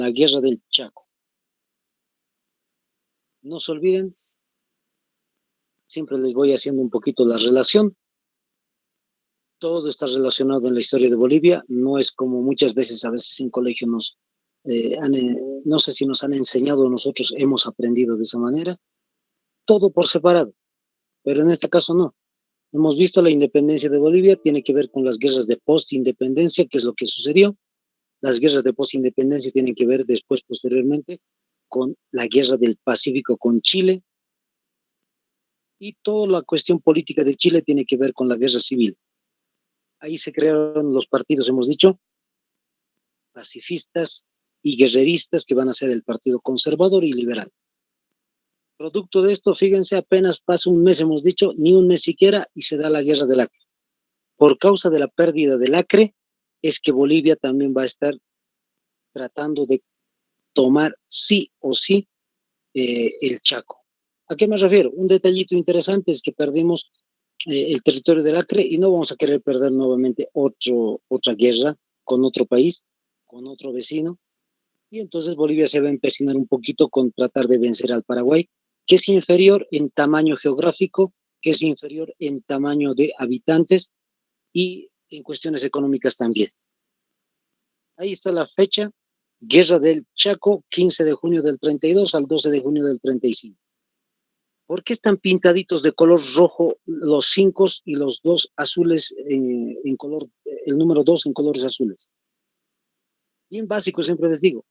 la guerra del Chaco. No se olviden, siempre les voy haciendo un poquito la relación. Todo está relacionado en la historia de Bolivia, no es como muchas veces, a veces en colegio no sé si nos han enseñado, nosotros hemos aprendido de esa manera, todo por separado, pero en este caso no. Hemos visto la independencia de Bolivia, tiene que ver con las guerras de post-independencia, que es lo que sucedió. Las guerras de post-independencia tienen que ver después, posteriormente, con la guerra del Pacífico con Chile, y toda la cuestión política de Chile tiene que ver con la guerra civil. Ahí se crearon los partidos, hemos dicho, pacifistas y guerreristas, que van a ser el Partido Conservador y Liberal. Producto de esto, fíjense, apenas pasa un mes, hemos dicho, ni un mes siquiera, y se da la guerra del Acre. Por causa de la pérdida del Acre, es que Bolivia también va a estar tratando de tomar sí o sí el Chaco. ¿A qué me refiero? Un detallito interesante es que perdimos el territorio del Acre y no vamos a querer perder nuevamente otra guerra con otro país, con otro vecino. Y entonces Bolivia se va a empecinar un poquito con tratar de vencer al Paraguay, que es inferior en tamaño geográfico, que es inferior en tamaño de habitantes y en cuestiones económicas también. Ahí está la fecha, Guerra del Chaco, 15 de junio del 32 al 12 de junio del 35. ¿Por qué están pintaditos de color rojo los 5 y los 2 azules en color, el número 2 en colores azules? Bien básico, siempre les digo,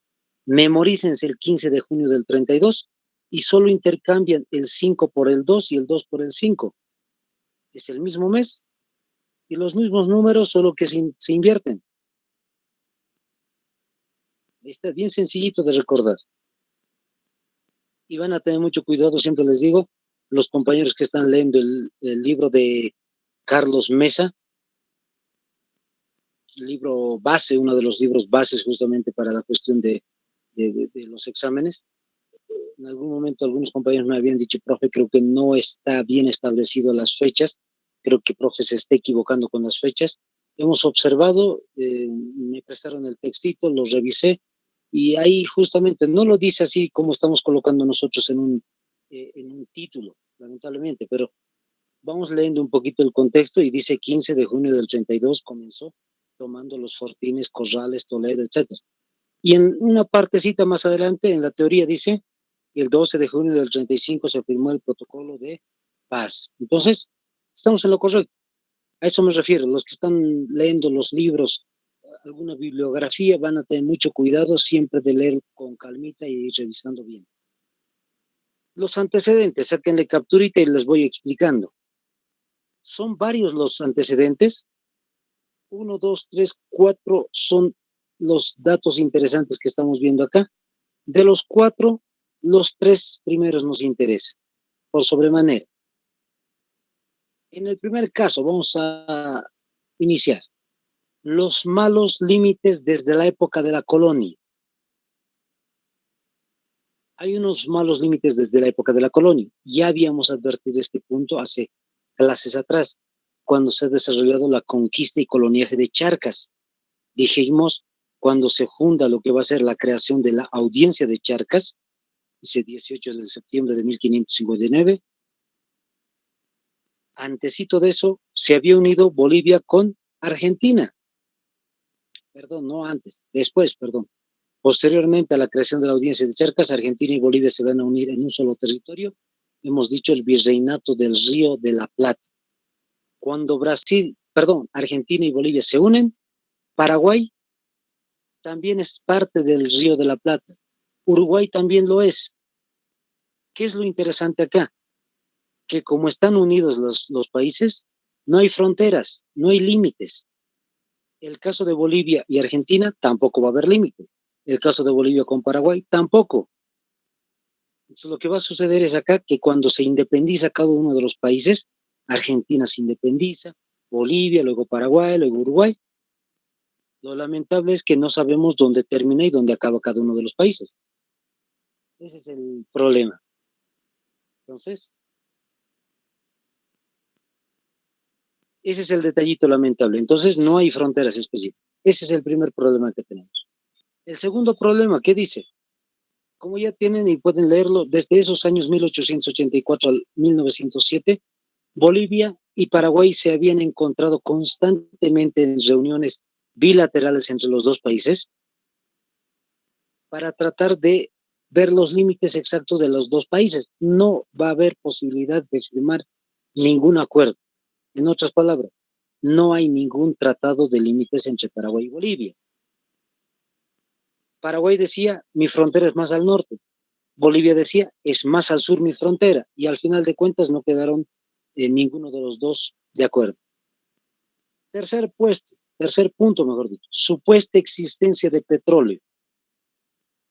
memorícense el 15 de junio del 32 y solo intercambian el 5 por el 2 y el 2 por el 5. Es el mismo mes y los mismos números, solo que se invierten. Está bien sencillito de recordar. Y van a tener mucho cuidado, siempre les digo, los compañeros que están leyendo el libro de Carlos Mesa, libro base, uno de los libros bases justamente para la cuestión de los exámenes. En algún momento algunos compañeros me habían dicho, profe, creo que no está bien establecido las fechas, creo que profe se está equivocando con las fechas. Hemos observado, me prestaron el textito, lo revisé, y ahí justamente no lo dice así como estamos colocando nosotros en un título, lamentablemente, pero vamos leyendo un poquito el contexto y dice 15 de junio del 32 comenzó tomando los fortines, Corrales, Toledo, etcétera. Y en una partecita más adelante, en la teoría dice, el 12 de junio del 35 se firmó el protocolo de paz. Entonces, estamos en lo correcto. A eso me refiero. Los que están leyendo los libros, alguna bibliografía, van a tener mucho cuidado siempre de leer con calmita y ir revisando bien. Los antecedentes, sáquenle capturita y les voy explicando. Son varios los antecedentes. 1, 2, 3, 4 son los datos interesantes que estamos viendo acá. De los 4, los 3 primeros nos interesan, por sobremanera. En el primer caso, vamos a iniciar. Los malos límites desde la época de la colonia. Hay unos malos límites desde la época de la colonia. Ya habíamos advertido este punto hace clases atrás, cuando se ha desarrollado la conquista y coloniaje de Charcas. Dijimos, cuando se funda lo que va a ser la creación de la audiencia de Charcas, ese 18 de septiembre de 1559, antesito de eso, se había unido Bolivia con Argentina. Perdón, no antes, después, perdón. Posteriormente a la creación de la audiencia de Charcas, Argentina y Bolivia se van a unir en un solo territorio. Hemos dicho el virreinato del Río de la Plata. Cuando Argentina y Bolivia se unen, Paraguay también es parte del Río de la Plata. Uruguay también lo es. ¿Qué es lo interesante acá? Que como están unidos los países, no hay fronteras, no hay límites. El caso de Bolivia y Argentina tampoco va a haber límites. El caso de Bolivia con Paraguay tampoco. Entonces, lo que va a suceder es acá que cuando se independiza cada uno de los países, Argentina se independiza, Bolivia, luego Paraguay, luego Uruguay. Lo lamentable es que no sabemos dónde termina y dónde acaba cada uno de los países. Ese es el problema. Entonces, ese es el detallito lamentable. Entonces, no hay fronteras específicas. Ese es el primer problema que tenemos. El segundo problema, ¿qué dice? Como ya tienen y pueden leerlo, desde esos años 1884 al 1907, Bolivia y Paraguay se habían encontrado constantemente en reuniones bilaterales entre los dos países para tratar de ver los límites exactos de los dos países. No va a haber posibilidad de firmar ningún acuerdo. En otras palabras, no hay ningún tratado de límites entre Paraguay y Bolivia. Paraguay decía, mi frontera es más al norte. Bolivia decía, es más al sur mi frontera. Y al final de cuentas no quedaron ninguno de los dos de acuerdo. Tercer punto, mejor dicho, supuesta existencia de petróleo.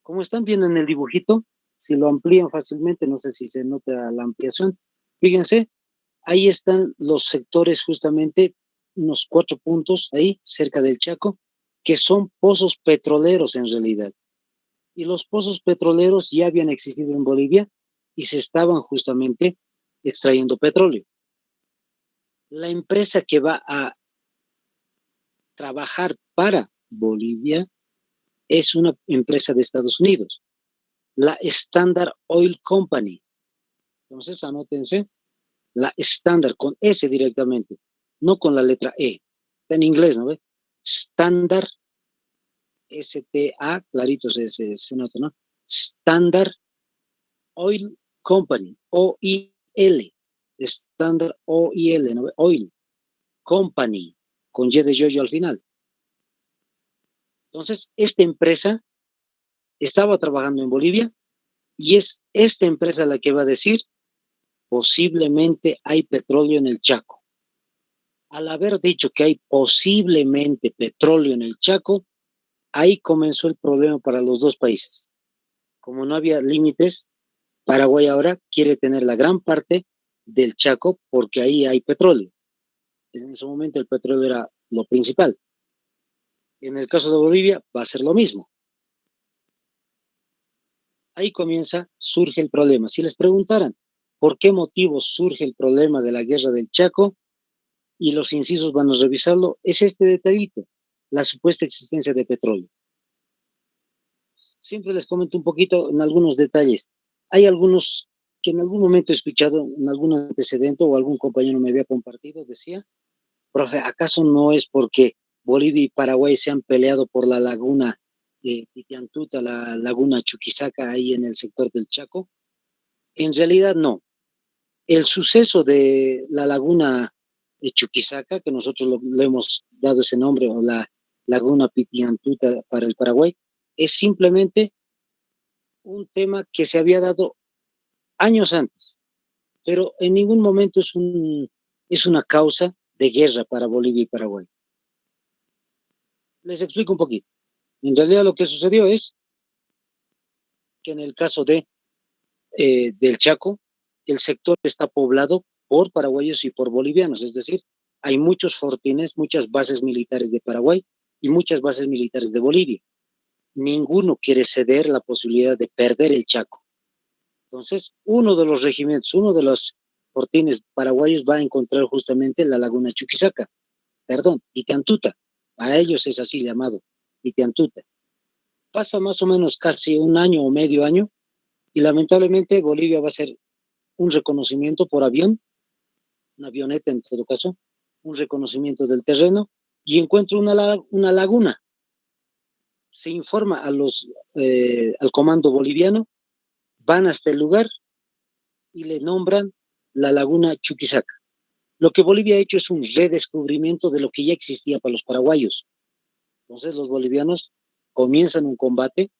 Como están viendo en el dibujito, si lo amplían fácilmente, no sé si se nota la ampliación, fíjense, ahí están los sectores justamente, unos 4 puntos ahí, cerca del Chaco, que son pozos petroleros en realidad. Y los pozos petroleros ya habían existido en Bolivia y se estaban justamente extrayendo petróleo. La empresa que va a trabajar para Bolivia es una empresa de Estados Unidos, la Standard Oil Company. Entonces, anótense, la Standard con S directamente, no con la letra E. Está en inglés, ¿no ve? Standard, S-T-A, clarito se nota, ¿no? Standard Oil Company, O-I-L, Standard O-I-L, ¿no ve? Oil Company, con Y de yoyo al final. Entonces, esta empresa estaba trabajando en Bolivia y es esta empresa la que va a decir, posiblemente hay petróleo en el Chaco. Al haber dicho que hay posiblemente petróleo en el Chaco, ahí comenzó el problema para los dos países. Como no había límites, Paraguay ahora quiere tener la gran parte del Chaco porque ahí hay petróleo. En ese momento el petróleo era lo principal. En el caso de Bolivia va a ser lo mismo. Ahí surge el problema. Si les preguntaran por qué motivo surge el problema de la guerra del Chaco, y los incisos van a revisarlo, es este detallito, la supuesta existencia de petróleo. Siempre les comento un poquito en algunos detalles. Hay algunos que en algún momento he escuchado, en algún antecedente o algún compañero me había compartido, decía, profe, ¿acaso no es porque Bolivia y Paraguay se han peleado por la laguna Titiantuta, la laguna Chuquisaca, ahí en el sector del Chaco? En realidad no. El suceso de la laguna Chuquisaca, que nosotros le hemos dado ese nombre, o la laguna Pitiantuta para el Paraguay, es simplemente un tema que se había dado años antes, pero en ningún momento es una causa de guerra para Bolivia y Paraguay. Les explico un poquito. En realidad lo que sucedió es que en el caso del Chaco, el sector está poblado por paraguayos y por bolivianos, es decir, hay muchos fortines, muchas bases militares de Paraguay y muchas bases militares de Bolivia. Ninguno quiere ceder la posibilidad de perder el Chaco. Entonces, uno de los regimientos, uno de los fortines paraguayos va a encontrar justamente la laguna Chuquisaca, perdón, Itiantuta. A ellos es así llamado, Itiantuta. Pasa más o menos casi un año o medio año y lamentablemente Bolivia va a hacer un reconocimiento por avión, una avioneta en todo caso, un reconocimiento del terreno y encuentra una laguna. Se informa al comando boliviano, van hasta el lugar y le nombran la laguna Chuquisaca. Lo que Bolivia ha hecho es un redescubrimiento de lo que ya existía para los paraguayos. Entonces los bolivianos comienzan un combate,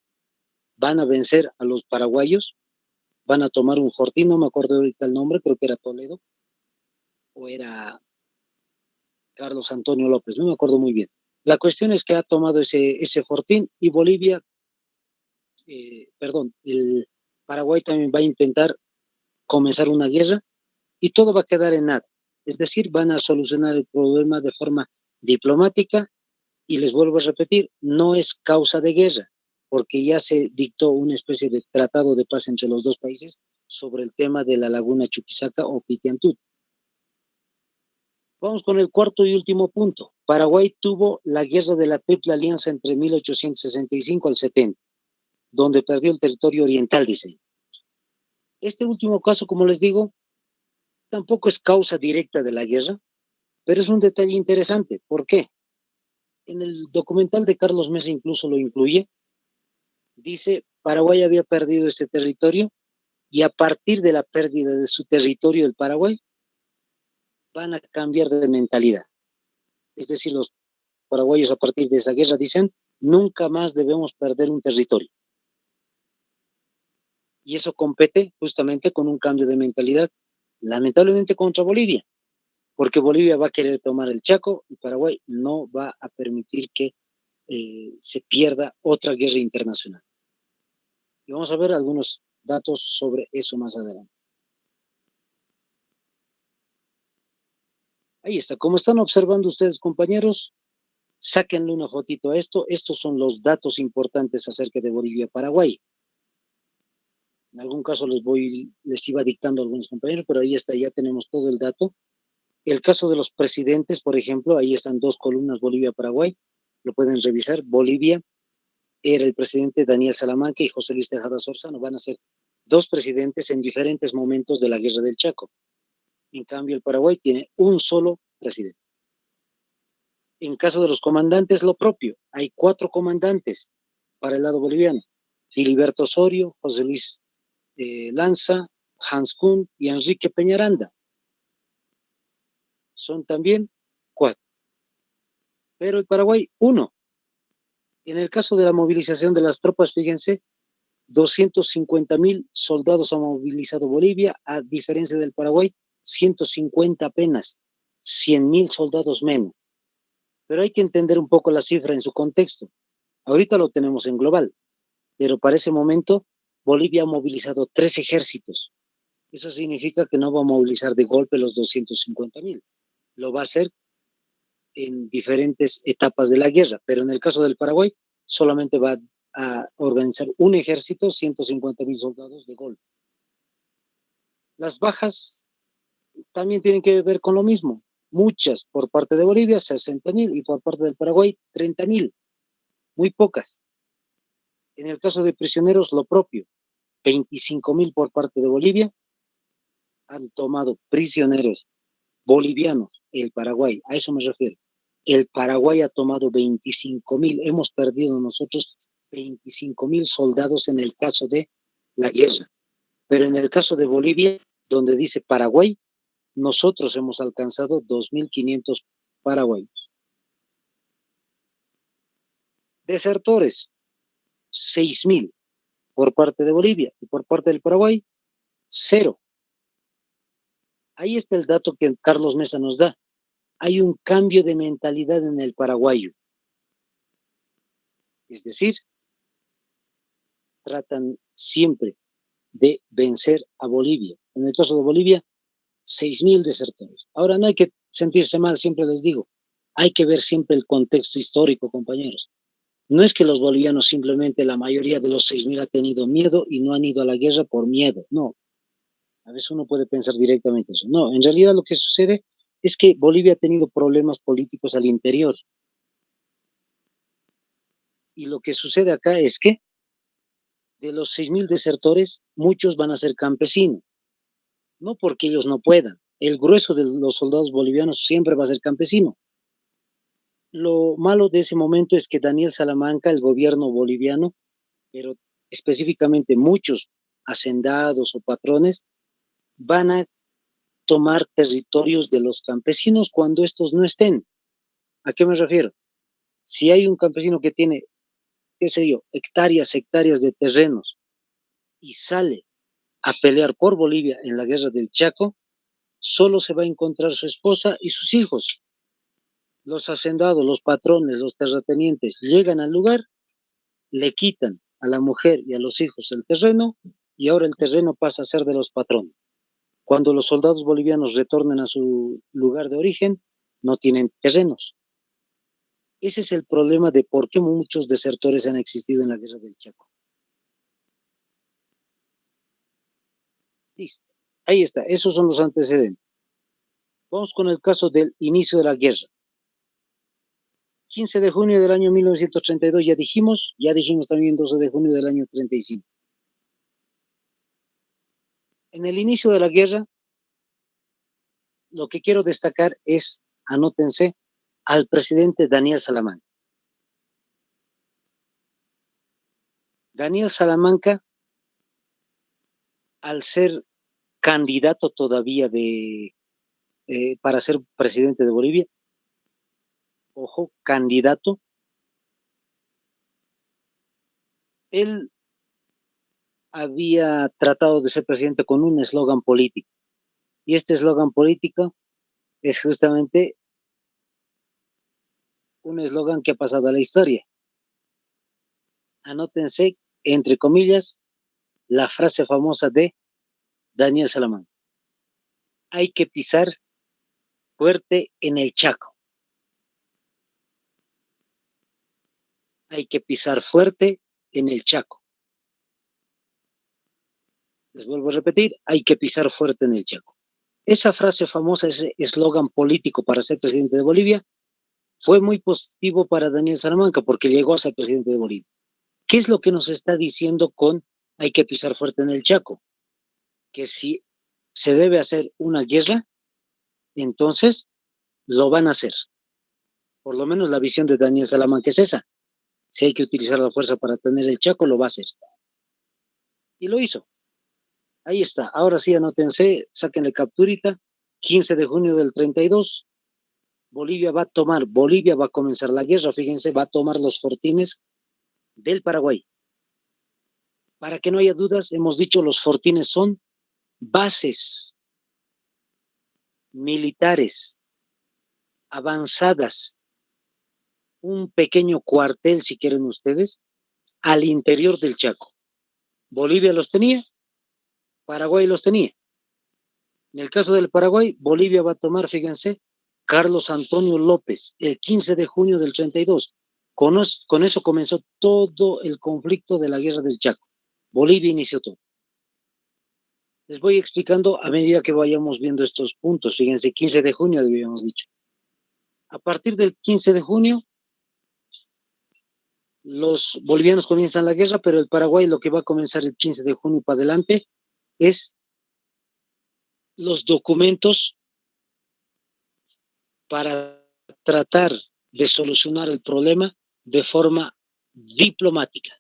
van a vencer a los paraguayos, van a tomar un fortín, no me acuerdo ahorita el nombre, creo que era Toledo, o era Carlos Antonio López, no me acuerdo muy bien. La cuestión es que ha tomado ese fortín y Bolivia, el Paraguay también va a intentar comenzar una guerra y todo va a quedar en nada. Es decir, van a solucionar el problema de forma diplomática y les vuelvo a repetir, no es causa de guerra, porque ya se dictó una especie de tratado de paz entre los dos países sobre el tema de la laguna Chuquisaca o Pitiantut. Vamos con el cuarto y último punto. Paraguay tuvo la guerra de la Triple Alianza entre 1865 al 70, donde perdió el territorio oriental, dice. Este último caso, como les digo, tampoco es causa directa de la guerra, pero es un detalle interesante. ¿Por qué? En el documental de Carlos Mesa incluso lo incluye. Dice, Paraguay había perdido este territorio y a partir de la pérdida de su territorio, el Paraguay, van a cambiar de mentalidad. Es decir, los paraguayos a partir de esa guerra dicen, nunca más debemos perder un territorio. Y eso compete justamente con un cambio de mentalidad, lamentablemente contra Bolivia, porque Bolivia va a querer tomar el Chaco y Paraguay no va a permitir que se pierda otra guerra internacional. Y vamos a ver algunos datos sobre eso más adelante. Ahí está. Como están observando ustedes, compañeros, sáquenle una fotito a esto. Estos son los datos importantes acerca de Bolivia-Paraguay. En algún caso les iba dictando a algunos compañeros, pero ahí está, ya tenemos todo el dato. El caso de los presidentes, por ejemplo, ahí están dos columnas, Bolivia-Paraguay, lo pueden revisar. Bolivia era el presidente Daniel Salamanca y José Luis Tejada Sorzano, van a ser dos presidentes en diferentes momentos de la Guerra del Chaco. En cambio, el Paraguay tiene un solo presidente. En caso de los comandantes, lo propio. Hay 4 comandantes para el lado boliviano. Filiberto Osorio, José Luis Lanza, Hans Kuhn y Enrique Peñaranda. Son también 4. Pero el Paraguay, 1. En el caso de la movilización de las tropas, fíjense, 250,000 soldados ha movilizado Bolivia, a diferencia del Paraguay, 150 apenas, 100,000 soldados menos. Pero hay que entender un poco la cifra en su contexto. Ahorita lo tenemos en global, pero para ese momento Bolivia ha movilizado 3 ejércitos. Eso significa que no va a movilizar de golpe los 250,000. Lo va a hacer en diferentes etapas de la guerra, pero en el caso del Paraguay solamente va a organizar un ejército, 150,000 soldados de golpe. Las bajas también tienen que ver con lo mismo. Muchas por parte de Bolivia, 60,000, y por parte del Paraguay, 30,000. Muy pocas. En el caso de prisioneros, lo propio. 25,000 por parte de Bolivia. Han tomado prisioneros bolivianos, el Paraguay, a eso me refiero. El Paraguay ha tomado 25,000. Hemos perdido nosotros 25,000 soldados en el caso de la guerra. Pero en el caso de Bolivia, donde dice Paraguay, nosotros hemos alcanzado 2,500 paraguayos. Desertores, 6,000 por parte de Bolivia, y por parte del Paraguay, 0. Ahí está el dato que Carlos Mesa nos da. Hay un cambio de mentalidad en el paraguayo. Es decir, tratan siempre de vencer a Bolivia. En el caso de Bolivia, 6,000 desertores. Ahora no hay que sentirse mal, siempre les digo, hay que ver siempre el contexto histórico, compañeros. No es que los bolivianos simplemente, la mayoría de los 6,000 ha tenido miedo y no han ido a la guerra por miedo, no. A veces uno puede pensar directamente eso. No, en realidad lo que sucede es que Bolivia ha tenido problemas políticos al interior. Y lo que sucede acá es que de los 6,000 desertores, muchos van a ser campesinos. No porque ellos no puedan. El grueso de los soldados bolivianos siempre va a ser campesino. Lo malo de ese momento es que Daniel Salamanca, el gobierno boliviano, pero específicamente muchos hacendados o patrones, van a tomar territorios de los campesinos cuando estos no estén. ¿A qué me refiero? Si hay un campesino que tiene, qué sé yo, hectáreas de terrenos y sale a pelear por Bolivia en la guerra del Chaco, solo se va a encontrar su esposa y sus hijos. Los hacendados, los patrones, los terratenientes llegan al lugar, le quitan a la mujer y a los hijos el terreno y ahora el terreno pasa a ser de los patrones. Cuando los soldados bolivianos retornen a su lugar de origen, no tienen terrenos. Ese es el problema de por qué muchos desertores han existido en la guerra del Chaco. Listo. Ahí está, esos son los antecedentes. Vamos con el caso del inicio de la guerra. 15 de junio del año 1932 ya dijimos también 12 de junio del año 35. En el inicio de la guerra, lo que quiero destacar es, anótense, al presidente Daniel Salamanca. Daniel Salamanca, al ser candidato todavía para ser presidente de Bolivia, ojo, candidato, él había tratado de ser presidente con un eslogan político. Y este eslogan político es justamente un eslogan que ha pasado a la historia. Anótense, entre comillas, la frase famosa de Daniel Salamanca. Hay que pisar fuerte en el Chaco. Hay que pisar fuerte en el Chaco. Les vuelvo a repetir, hay que pisar fuerte en el Chaco. Esa frase famosa, ese eslogan político para ser presidente de Bolivia, fue muy positivo para Daniel Salamanca porque llegó a ser presidente de Bolivia. ¿Qué es lo que nos está diciendo con hay que pisar fuerte en el Chaco? Que si se debe hacer una guerra, entonces lo van a hacer. Por lo menos la visión de Daniel Salamanca es esa. Si hay que utilizar la fuerza para tener el Chaco, lo va a hacer. Y lo hizo. Ahí está. Ahora sí, anótense, sáquenle capturita. 15 de junio del 32, Bolivia va a comenzar la guerra, fíjense, va a tomar los fortines del Paraguay. Para que no haya dudas, hemos dicho los fortines son bases militares avanzadas, un pequeño cuartel, si quieren ustedes, al interior del Chaco. Bolivia los tenía, Paraguay los tenía. En el caso del Paraguay, Bolivia va a tomar, fíjense, Carlos Antonio López, el 15 de junio del 32. Con eso comenzó todo el conflicto de la guerra del Chaco. Bolivia inició todo. Les voy explicando a medida que vayamos viendo estos puntos. Fíjense, 15 de junio habíamos dicho. A partir del 15 de junio, los bolivianos comienzan la guerra, pero el Paraguay lo que va a comenzar el 15 de junio para adelante es los documentos para tratar de solucionar el problema de forma diplomática.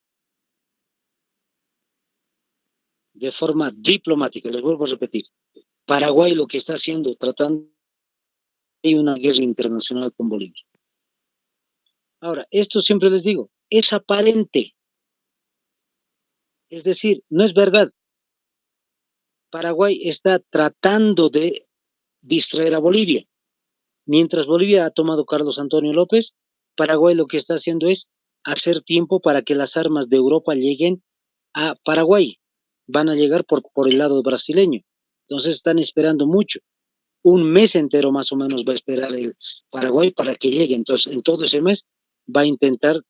De forma diplomática, les vuelvo a repetir. Paraguay lo que está haciendo, tratando de una guerra internacional con Bolivia. Ahora, esto siempre les digo, es aparente. Es decir, no es verdad. Paraguay está tratando de distraer a Bolivia. Mientras Bolivia ha tomado Carlos Antonio López, Paraguay lo que está haciendo es hacer tiempo para que las armas de Europa lleguen a Paraguay. Van a llegar por el lado brasileño. Entonces están esperando mucho. Un mes entero más o menos va a esperar el Paraguay para que llegue. Entonces, en todo ese mes va a intentar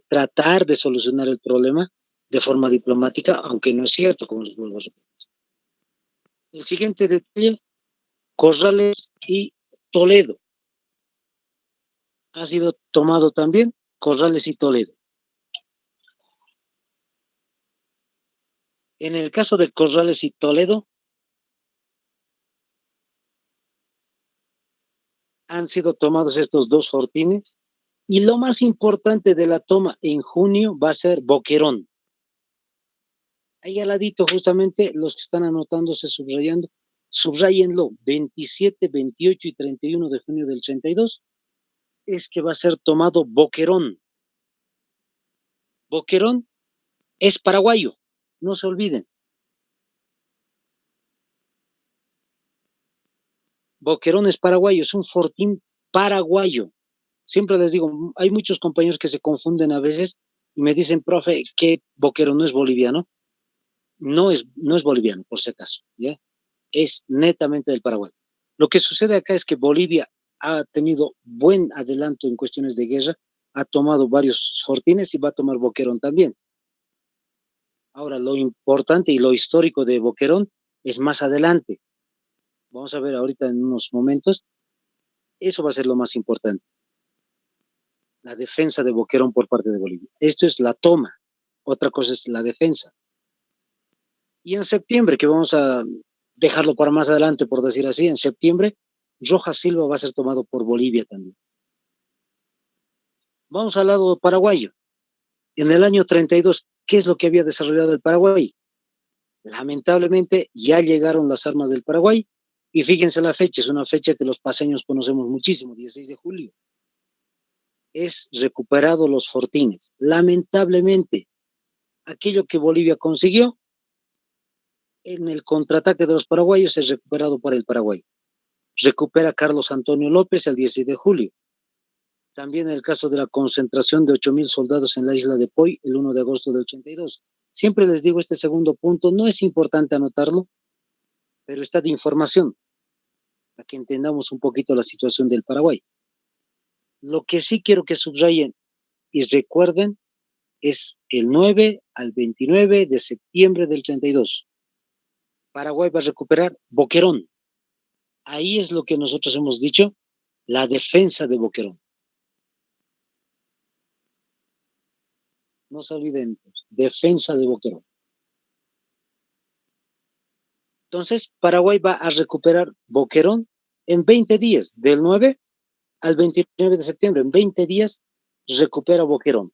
tratar de solucionar el problema de forma diplomática, aunque no es cierto, como les vuelvo a repetir. El siguiente detalle, Corrales y Toledo. Ha sido tomado también Corrales y Toledo. En el caso de Corrales y Toledo, han sido tomados estos dos fortines y lo más importante de la toma en junio va a ser Boquerón. Ahí al ladito justamente los que están anotándose, subrayando, subrayenlo, 27, 28 y 31 de junio del 32, es que va a ser tomado Boquerón. Boquerón es paraguayo, no se olviden. Boquerón es paraguayo, es un fortín paraguayo. Siempre les digo, hay muchos compañeros que se confunden a veces y me dicen, profe, que Boquerón no es boliviano. No es boliviano, por si acaso, ¿ya? Es netamente del Paraguay. Lo que sucede acá es que Bolivia ha tenido buen adelanto en cuestiones de guerra, ha tomado varios fortines y va a tomar Boquerón también. Ahora, lo importante y lo histórico de Boquerón es más adelante. Vamos a ver ahorita en unos momentos. Eso va a ser lo más importante. La defensa de Boquerón por parte de Bolivia. Esto es la toma. Otra cosa es la defensa. Y en septiembre, que vamos a dejarlo para más adelante, por decir así, en septiembre, Rojas Silva va a ser tomado por Bolivia también. Vamos al lado paraguayo. En el año 32, ¿qué es lo que había desarrollado el Paraguay? Lamentablemente ya llegaron las armas del Paraguay y fíjense la fecha, es una fecha que los paseños conocemos muchísimo, 16 de julio. Es recuperado los fortines. Lamentablemente, aquello que Bolivia consiguió en el contraataque de los paraguayos es recuperado por el Paraguay. Recupera Carlos Antonio López el 16 de julio. También en el caso de la concentración de 8.000 soldados en la isla de Poy el 1 de agosto del 82. Siempre les digo este segundo punto, no es importante anotarlo, pero está de información para que entendamos un poquito la situación del Paraguay. Lo que sí quiero que subrayen y recuerden es el 9 al 29 de septiembre del 32. Paraguay va a recuperar Boquerón. Ahí es lo que nosotros hemos dicho, la defensa de Boquerón. No se olviden, defensa de Boquerón. Entonces, Paraguay va a recuperar Boquerón en 20 días, del 9 al 29 de septiembre, en 20 días recupera Boquerón.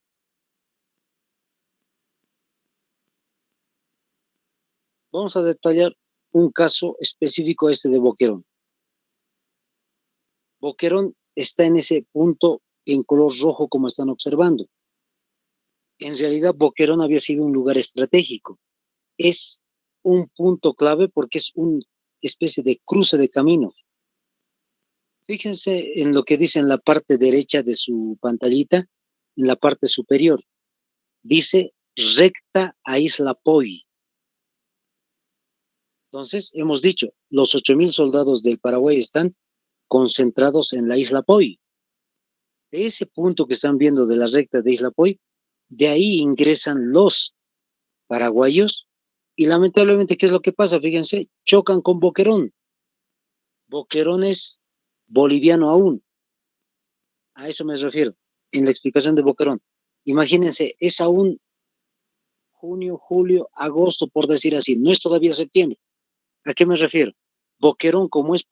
Vamos a detallar un caso específico este de Boquerón. Boquerón está en ese punto en color rojo como están observando. En realidad, Boquerón había sido un lugar estratégico. Es un punto clave porque es una especie de cruce de caminos. Fíjense en lo que dice en la parte derecha de su pantallita, en la parte superior. Dice recta a Isla Poi. Entonces, hemos dicho, los 8.000 soldados del Paraguay están concentrados en la Isla Poi. De ese punto que están viendo de la recta de Isla Poi, de ahí ingresan los paraguayos y lamentablemente, ¿qué es lo que pasa? Fíjense, chocan con Boquerón. Boquerón es boliviano aún. A eso me refiero, en la explicación de Boquerón. Imagínense, es aún junio, julio, agosto, por decir así, no es todavía septiembre. ¿A qué me refiero? Boquerón, como es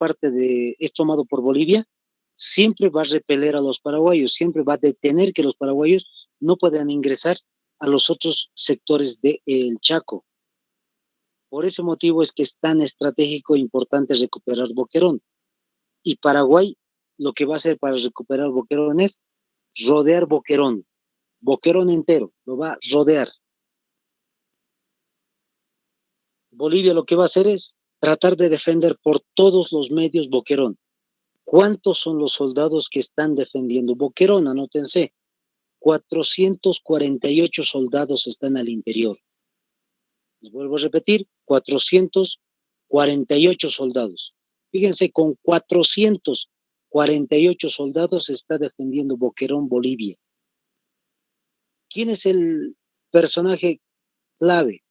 tomado por Bolivia, siempre va a repeler a los paraguayos, siempre va a detener que los paraguayos no puedan ingresar a los otros sectores del Chaco. Por ese motivo es que es tan estratégico e importante recuperar Boquerón. Y Paraguay lo que va a hacer para recuperar Boquerón es rodear Boquerón. Boquerón entero, lo va a rodear. Bolivia lo que va a hacer es tratar de defender por todos los medios Boquerón. ¿Cuántos son los soldados que están defendiendo Boquerón? Anótense. 448 soldados están al interior. Les vuelvo a repetir, 448 soldados. Fíjense, con 448 soldados está defendiendo Boquerón, Bolivia. ¿Quién es el personaje clave?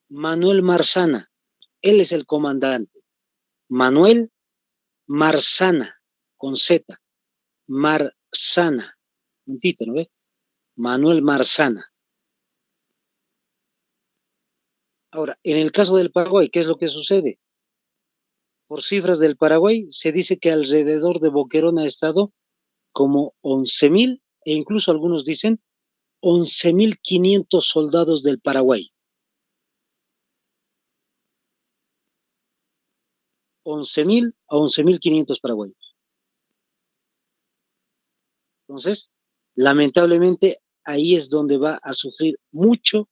Manuel Marzana. Él es el comandante. Manuel Marzana, con Z. Marzana. Un título, ¿no ve? Manuel Marzana. Ahora, en el caso del Paraguay, ¿qué es lo que sucede? Por cifras del Paraguay, se dice que alrededor de Boquerón ha estado como 11.000, e incluso algunos dicen 11.500 soldados del Paraguay. 11.000 a 11.500 paraguayos. Entonces, lamentablemente, ahí es donde va a sufrir mucho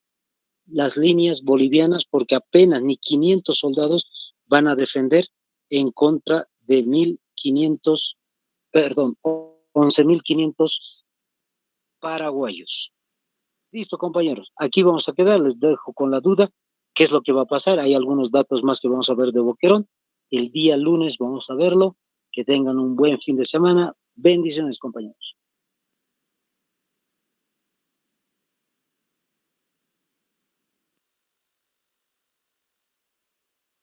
las líneas bolivianas porque apenas ni 500 soldados van a defender en contra de 1.500, perdón, 11.500 paraguayos. Listo, compañeros. Aquí vamos a quedar. Les dejo con la duda qué es lo que va a pasar. Hay algunos datos más que vamos a ver de Boquerón. El día lunes vamos a verlo. Que tengan un buen fin de semana. Bendiciones, compañeros.